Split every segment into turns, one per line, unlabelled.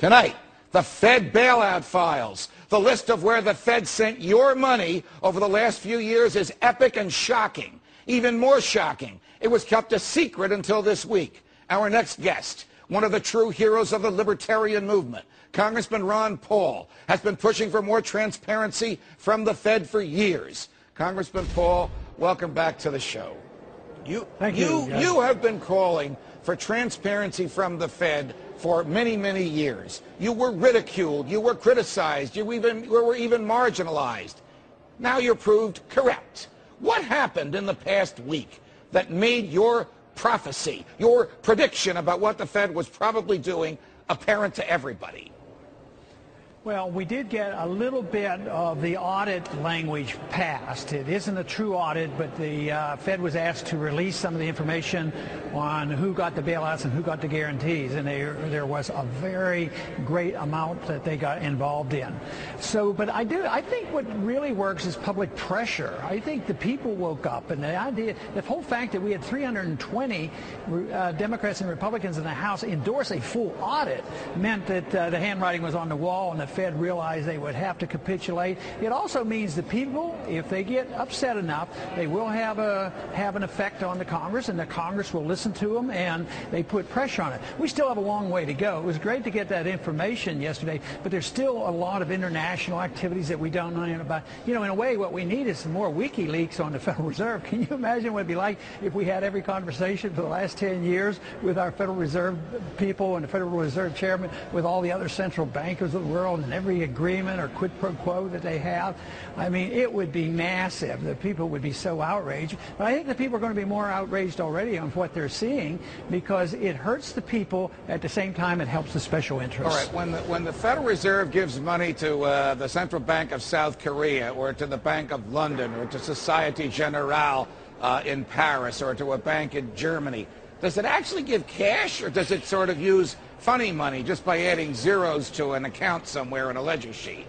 Tonight, the Fed bailout files. The list of where the Fed sent your money over the last few years is epic and shocking. Even more shocking, it was kept a secret until this week. Our next guest, one of the true heroes of the libertarian movement, Congressman Ron Paul, has been pushing for more transparency from the Fed for years. Congressman Paul, welcome back to the show. You have been calling for transparency from the Fed for many, many years. You were ridiculed, you were criticized, you were even marginalized. Now you're proved correct. What happened in the past week that made your prophecy, your prediction about what the Fed was probably doing, apparent to everybody?
Well, we did get a little bit of the audit language passed. It isn't a true audit, but the Fed was asked to release some of the information on who got the bailouts and who got the guarantees, and there was a very great amount that they got involved in. So, but I think what really works is public pressure. I think the people woke up, and the whole fact that we had 320 Democrats and Republicans in the House endorse a full audit meant that the handwriting was on the wall, and the Fed realized they would have to capitulate. It also means the people, if they get upset enough, they will have an effect on the Congress, and the Congress will listen to them, and they put pressure on it. We still have a long way to go. It was great to get that information yesterday, but there's still a lot of international activities that we don't know anything about. You know, in a way, what we need is some more WikiLeaks on the Federal Reserve. Can you imagine what it'd be like if we had every conversation for the last 10 years with our Federal Reserve people and the Federal Reserve chairman, with all the other central bankers of the world, and every agreement or quid pro quo that they have? I mean, it would be massive. The people would be so outraged. But I think the people are going to be more outraged already on what they're seeing, because it hurts the people. At the same time, it helps the special interests.
All right, when the Federal Reserve gives money to the Central Bank of South Korea, or to the Bank of London, or to Societe Generale in Paris, or to a bank in Germany, does it actually give cash, or does it sort of use funny money just by adding zeros to an account somewhere in a ledger sheet?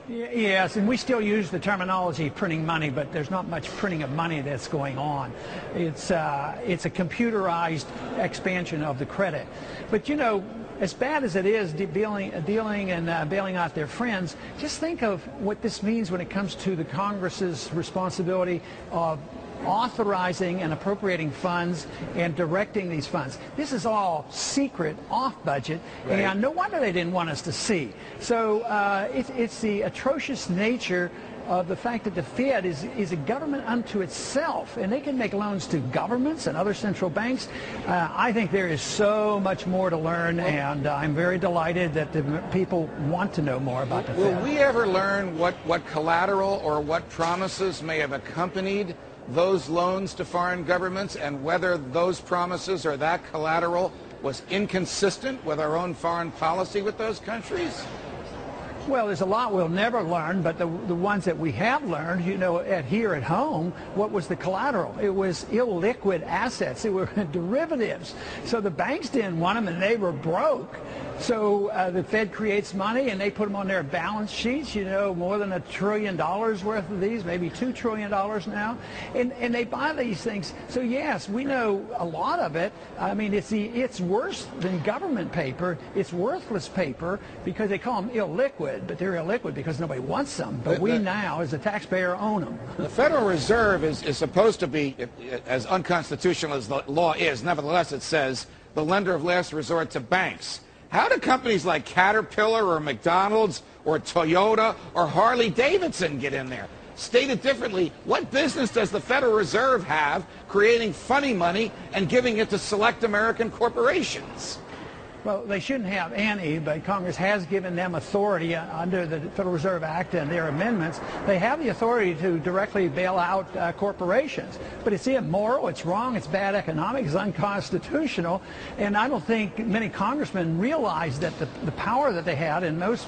Yes, and we still use the terminology printing money, but there's not much printing of money that's going on. It's a computerized expansion of the credit. But you know, as bad as it is dealing and bailing out their friends, just think of what this means when it comes to the Congress's responsibility of authorizing and appropriating funds and directing these funds. This is all secret, off budget, right. And no wonder they didn't want us to see. So it's the atrocious nature of the fact that the Fed is a government unto itself, and they can make loans to governments and other central banks. I think there is so much more to learn, and I'm very delighted that the people want to know more about the Fed.
Will we ever learn what collateral or what promises may have accompanied those loans to foreign governments, and whether those promises or that collateral was inconsistent with our own foreign policy with those countries?
Well, there's a lot we'll never learn, but the ones that we have learned, you know, here at home, what was the collateral? It was illiquid assets. It were derivatives. So the banks didn't want them, and they were broke. So the Fed creates money, and they put them on their balance sheets, you know, more than $1 trillion worth of these, maybe $2 trillion now. And they buy these things. So, yes, we know a lot of it. I mean, it's worse than government paper. It's worthless paper because they call them illiquid, but they're illiquid because nobody wants them. But we now, as a taxpayer, own them.
The Federal Reserve is supposed to be, as unconstitutional as the law is, nevertheless it says, the lender of last resort to banks. How do companies like Caterpillar or McDonald's or Toyota or Harley Davidson get in there? Stated differently, what business does the Federal Reserve have creating funny money and giving it to select American corporations?
Well, they shouldn't have any, but Congress has given them authority under the Federal Reserve Act and their amendments. They have the authority to directly bail out corporations. But it's immoral, it's wrong, it's bad economics, it's unconstitutional. And I don't think many congressmen realize that the power that they had, and most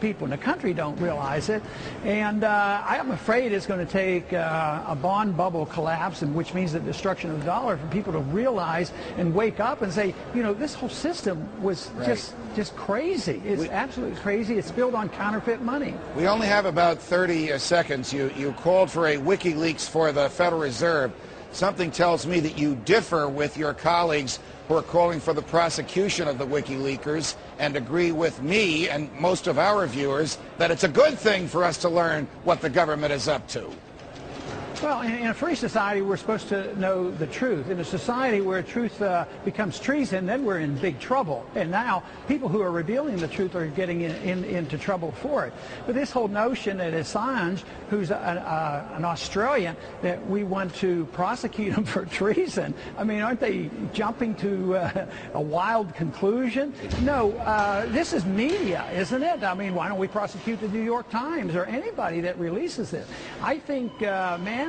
people in the country don't realize it. And I'm afraid it's going to take a bond bubble collapse, and which means the destruction of the dollar, for people to realize and wake up and say, you know, this whole system was just crazy. It's absolutely crazy. It's built on counterfeit money.
We only have about 30 seconds. You called for a WikiLeaks for the Federal Reserve. Something tells me that you differ with your colleagues who who are calling for the prosecution of the WikiLeakers and agree with me and most of our viewers that it's a good thing for us to learn what the government is up to.
Well, in a free society, we're supposed to know the truth. In a society where truth becomes treason, then we're in big trouble. And now people who are revealing the truth are getting into trouble for it. But this whole notion that Assange, who's an Australian, that we want to prosecute him for treason, I mean, aren't they jumping to a wild conclusion? No, this is media, isn't it? I mean, why don't we prosecute the New York Times or anybody that releases this? I think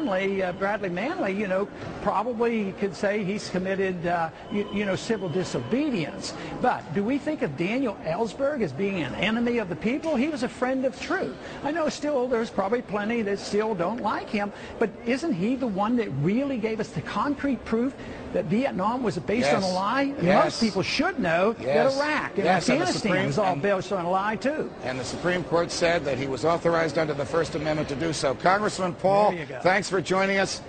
Bradley Manley, you know, probably could say he's committed, civil disobedience. But do we think of Daniel Ellsberg as being an enemy of the people? He was a friend of truth. I know still there's probably plenty that still don't like him, but isn't he the one that really gave us the concrete proof that Vietnam was based on a lie? And most people should know that Iraq and Afghanistan is all based on a lie too.
And the Supreme Court said that he was authorized under the First Amendment to do so. Congressman Paul, thanks for joining us.